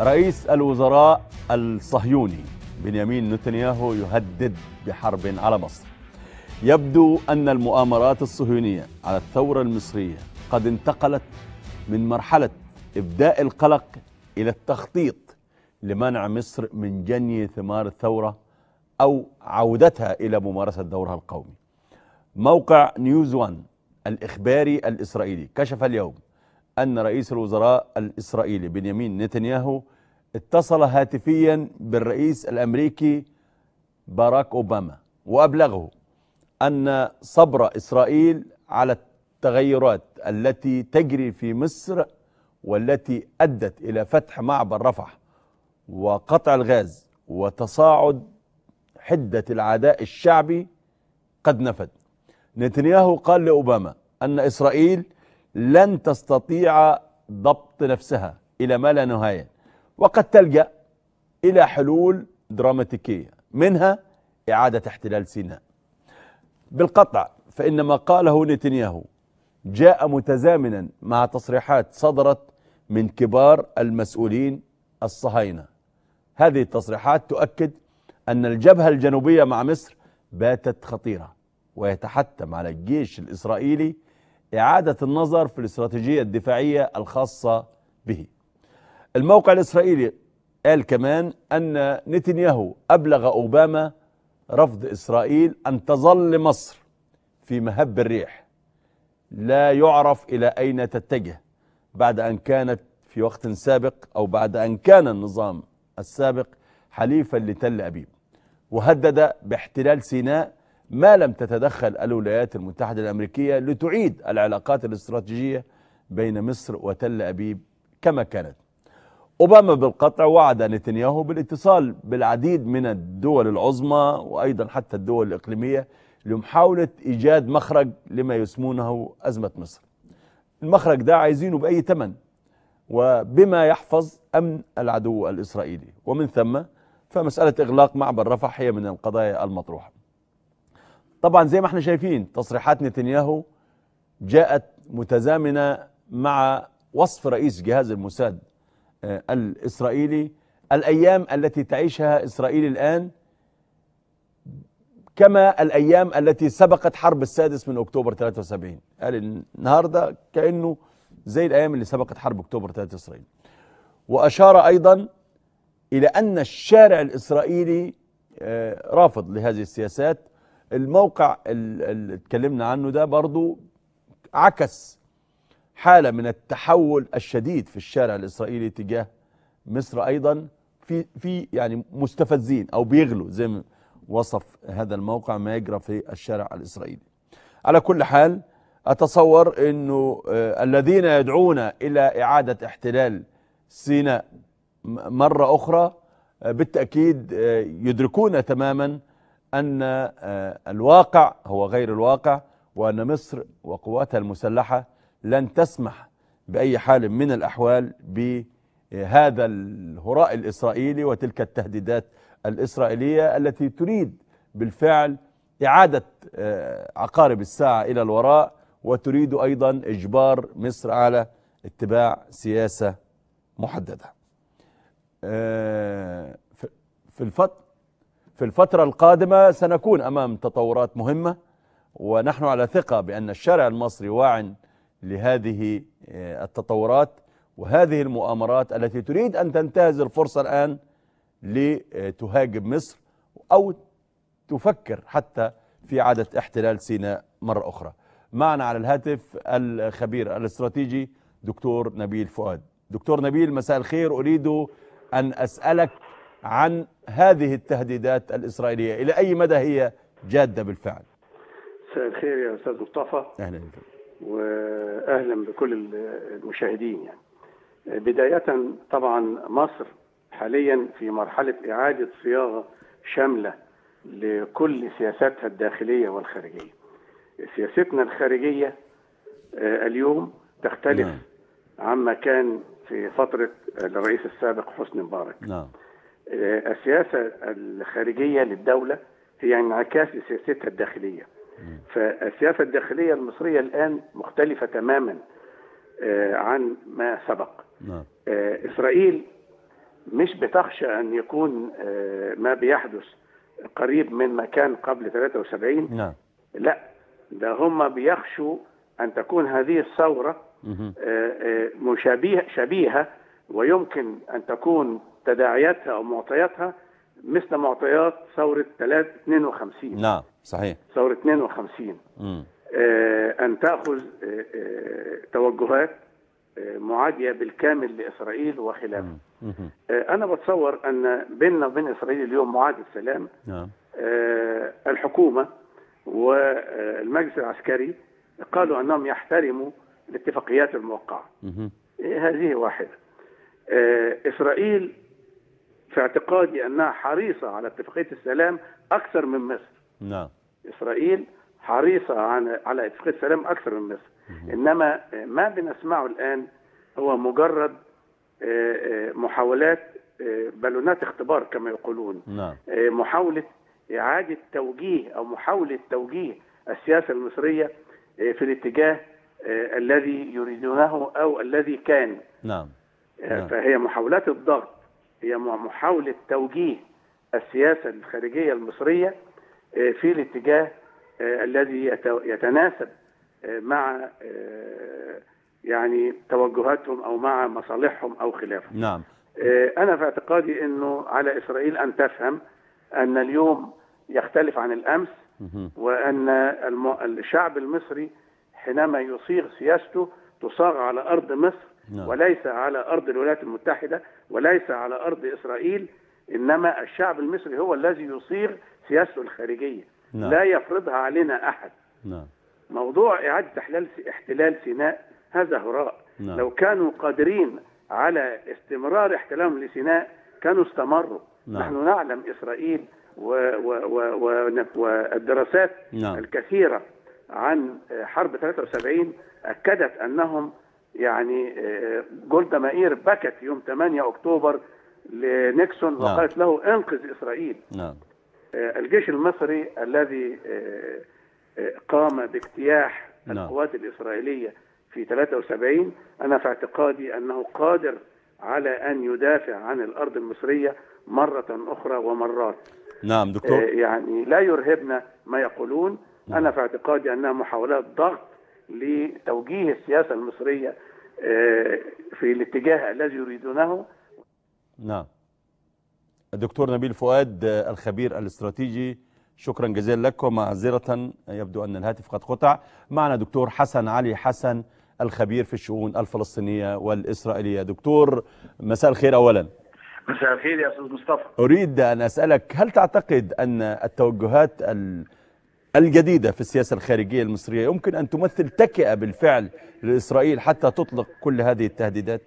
رئيس الوزراء الصهيوني بنيامين نتنياهو يهدد بحرب على مصر. يبدو أن المؤامرات الصهيونية على الثورة المصرية قد انتقلت من مرحلة إبداء القلق إلى التخطيط لمنع مصر من جني ثمار الثورة أو عودتها إلى ممارسة دورها القومي. موقع نيوز وان الإخباري الإسرائيلي كشف اليوم أن رئيس الوزراء الإسرائيلي بنيامين نتنياهو اتصل هاتفيا بالرئيس الأمريكي باراك أوباما وأبلغه أن صبر إسرائيل على التغيرات التي تجري في مصر والتي أدت إلى فتح معبر رفح وقطع الغاز وتصاعد حدة العداء الشعبي قد نفد. نتنياهو قال لأوباما أن إسرائيل لن تستطيع ضبط نفسها إلى ما لا نهاية، وقد تلجأ إلى حلول دراماتيكية منها إعادة احتلال سيناء. بالقطع فإن ما قاله نتنياهو جاء متزامنا مع تصريحات صدرت من كبار المسؤولين الصهاينة. هذه التصريحات تؤكد أن الجبهة الجنوبية مع مصر باتت خطيرة، ويتحتم على الجيش الإسرائيلي إعادة النظر في الاستراتيجية الدفاعية الخاصة به. الموقع الإسرائيلي قال كمان أن نتنياهو أبلغ أوباما رفض إسرائيل أن تظل مصر في مهب الريح لا يعرف إلى أين تتجه بعد أن كانت في وقت سابق أو بعد أن كان النظام السابق حليفا لتل أبيب، وهدد باحتلال سيناء ما لم تتدخل الولايات المتحدة الأمريكية لتعيد العلاقات الاستراتيجية بين مصر وتل أبيب كما كانت. أوباما بالقطع وعد نتنياهو بالاتصال بالعديد من الدول العظمى وأيضا حتى الدول الإقليمية لمحاولة إيجاد مخرج لما يسمونه أزمة مصر. المخرج ده عايزينه بأي ثمن وبما يحفظ أمن العدو الإسرائيلي، ومن ثم فمسألة إغلاق معبر رفح هي من القضايا المطروحة. طبعا زي ما احنا شايفين تصريحات نتنياهو جاءت متزامنة مع وصف رئيس جهاز الموساد الإسرائيلي الأيام التي تعيشها إسرائيل الآن كما الأيام التي سبقت حرب 6 أكتوبر 73. قال النهاردة كأنه زي الأيام اللي سبقت حرب أكتوبر 73. وأشار أيضا إلى أن الشارع الإسرائيلي رافض لهذه السياسات. الموقع اللي اتكلمنا عنه ده برضو عكس حالة من التحول الشديد في الشارع الإسرائيلي تجاه مصر أيضا في يعني مستفزين أو بيغلوا زي ما وصف هذا الموقع ما يجرى في الشارع الإسرائيلي. على كل حال أتصور أنه الذين يدعون إلى إعادة احتلال سيناء مرة أخرى بالتأكيد يدركون تماما أن الواقع هو غير الواقع، وأن مصر وقواتها المسلحة لن تسمح بأي حال من الأحوال بهذا الهراء الإسرائيلي وتلك التهديدات الإسرائيلية التي تريد بالفعل إعادة عقارب الساعة إلى الوراء، وتريد أيضا إجبار مصر على اتباع سياسة محددة. في الفترة القادمة سنكون أمام تطورات مهمة، ونحن على ثقة بأن الشارع المصري واع لهذه التطورات وهذه المؤامرات التي تريد أن تنتهز الفرصة الآن لتهاجم مصر أو تفكر حتى في إعادة احتلال سيناء مرة أخرى. معنا على الهاتف الخبير الاستراتيجي دكتور نبيل فؤاد. دكتور نبيل، مساء الخير. أريد أن أسألك عن هذه التهديدات الإسرائيلية، إلى أي مدى هي جادة بالفعل؟ مساء الخير يا أستاذ مصطفى. أهلا بك. وأهلا بكل المشاهدين. يعني بداية طبعا مصر حاليا في مرحلة إعادة صياغة شاملة لكل سياساتها الداخلية والخارجية. سياستنا الخارجية اليوم تختلف عما كان في فترة الرئيس السابق حسني مبارك. السياسة الخارجية للدولة هي انعكاس لسياستها الداخلية. فالسياسة الداخلية المصرية الآن مختلفة تماما عن ما سبق. إسرائيل مش بتخشى أن يكون ما بيحدث قريب من ما كان قبل 73. نعم. لا، ده هم بيخشوا أن تكون هذه الثورة شبيهة، ويمكن أن تكون تداعياتها أو معطياتها مثل معطيات ثورة 52. نعم صحيح. ثورة 52 أن تأخذ توجهات معادية بالكامل لإسرائيل وخلافه. أنا بتصور أن بيننا وبين إسرائيل اليوم معاهدة سلام. نعم. الحكومة والمجلس العسكري قالوا أنهم يحترموا الاتفاقيات الموقعة. هذه واحدة. إسرائيل في اعتقادي أنها حريصة على اتفاقية السلام أكثر من مصر. نعم. إسرائيل حريصة على اتفاقية السلام أكثر من مصر. إنما ما بنسمعه الآن هو مجرد محاولات، بالونات اختبار كما يقولون. نعم. محاولة إعادة توجيه أو محاولة توجيه السياسة المصرية في الاتجاه الذي يريدونه أو الذي كان. نعم. فهي محاولات الضغط، هي محاولة توجيه السياسة الخارجية المصرية في الاتجاه الذي يتناسب مع يعني توجهاتهم أو مع مصالحهم أو خلافهم. نعم. أنا في اعتقادي أنه على إسرائيل أن تفهم أن اليوم يختلف عن الأمس، وأن الشعب المصري حينما يصيغ سياسته تصاغ على أرض مصر وليس على أرض الولايات المتحدة وليس على أرض إسرائيل، إنما الشعب المصري هو الذي يصيغ سياسته الخارجية. لا يفرضها علينا أحد. موضوع إعادة احتلال سيناء هذا هراء. لو كانوا قادرين على استمرار احتلالهم لسيناء كانوا استمروا. نحن نعلم إسرائيل والدراسات الكثيرة عن حرب 73 أكدت أنهم يعني جولدا مائير بكت يوم 8 أكتوبر لنيكسون وقالت له انقذ إسرائيل. الجيش المصري الذي قام باجتياح القوات الإسرائيلية في 73 أنا في اعتقادي أنه قادر على أن يدافع عن الأرض المصرية مرة أخرى ومرات. نعم دكتور. يعني لا يرهبنا ما يقولون. أنا في اعتقادي أنها محاولات ضغط لتوجيه السياسة المصرية في الاتجاه الذي يريدونه. نعم. الدكتور نبيل فؤاد الخبير الاستراتيجي، شكرا جزيلا لك، ومعذرة يبدو أن الهاتف قد قطع. معنا دكتور حسن علي حسن الخبير في الشؤون الفلسطينية والإسرائيلية. دكتور مساء الخير. أولا مساء الخير يا أستاذ مصطفى. أريد أن أسألك، هل تعتقد أن التوجهات الجديدة في السياسة الخارجية المصرية يمكن أن تمثل تكئة بالفعل لإسرائيل حتى تطلق كل هذه التهديدات؟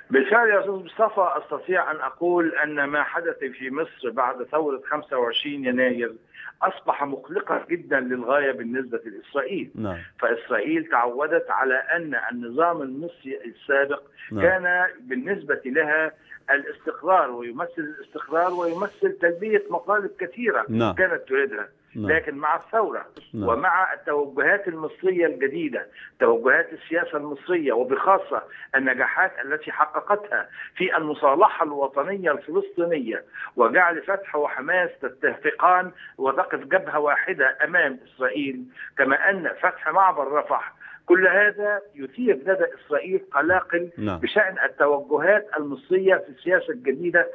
بالفعل يا أستاذ مصطفى أستطيع أن أقول أن ما حدث في مصر بعد ثورة 25 يناير أصبح مقلقا جدا للغاية بالنسبة لإسرائيل. فإسرائيل تعودت على أن النظام المصري السابق كان بالنسبة لها الاستقرار، ويمثل الاستقرار ويمثل تلبية مطالب كثيرة كانت تريدها. لكن مع الثورة ومع التوجهات المصرية الجديدة، توجهات السياسة المصرية وبخاصة النجاحات التي حققتها في المصالحة الوطنية الفلسطينية وجعل فتح وحماس تتفقان وتقف جبهة واحدة أمام إسرائيل، كما أن فتح معبر رفح، كل هذا يثير لدى إسرائيل قلاقل بشأن التوجهات المصرية في السياسة الجديدة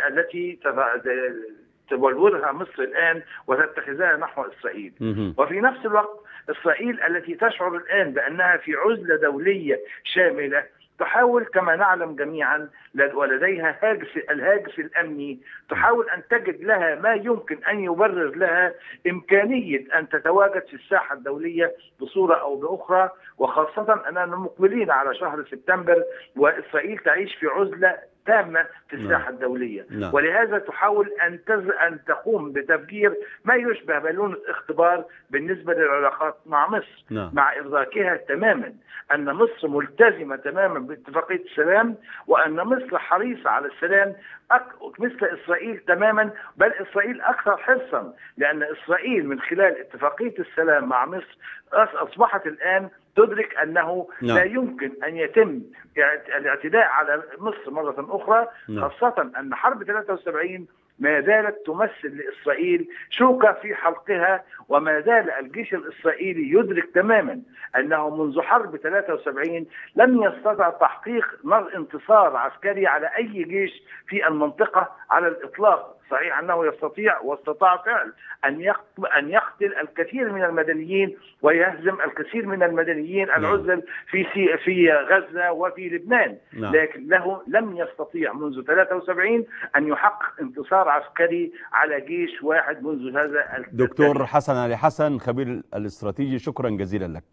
التي تبلورها مصر الآن وتتخذها نحو إسرائيل. وفي نفس الوقت إسرائيل التي تشعر الآن بأنها في عزلة دولية شاملة تحاول كما نعلم جميعا ولديها الهاجس الأمني، تحاول أن تجد لها ما يمكن أن يبرر لها إمكانية أن تتواجد في الساحة الدولية بصورة أو بأخرى، وخاصة أننا مقبلين على شهر سبتمبر وإسرائيل تعيش في عزلة تامة في الساحة الدولية. ولهذا تحاول أن تقوم بتفجير ما يشبه بالونة اختبار بالنسبة للعلاقات مع مصر، مع إدراكها تماما أن مصر ملتزمة تماما باتفاقية السلام، وأن مصر حريصة على السلام مثل إسرائيل تماما، بل إسرائيل أكثر حرصا، لأن إسرائيل من خلال اتفاقية السلام مع مصر أصبحت الآن تدرك أنه نعم. لا يمكن أن يتم الاعتداء على مصر مرة أخرى، نعم. خاصة أن حرب 73 ما زالت تمثل لإسرائيل شوكة في حلقها، وما زال الجيش الإسرائيلي يدرك تماما أنه منذ حرب 73 لم يستطع تحقيق انتصار عسكري على أي جيش في المنطقة على الإطلاق. صحيح أنه يستطيع واستطاع فعل أن يقتل الكثير من المدنيين ويهزم الكثير من المدنيين العزل في غزة وفي لبنان، لكن لم يستطيع منذ 73 أن يحقق انتصار عسكري على جيش واحد منذ هذا دكتور حسن علي حسن، خبير الاستراتيجي، شكرا جزيلا لك.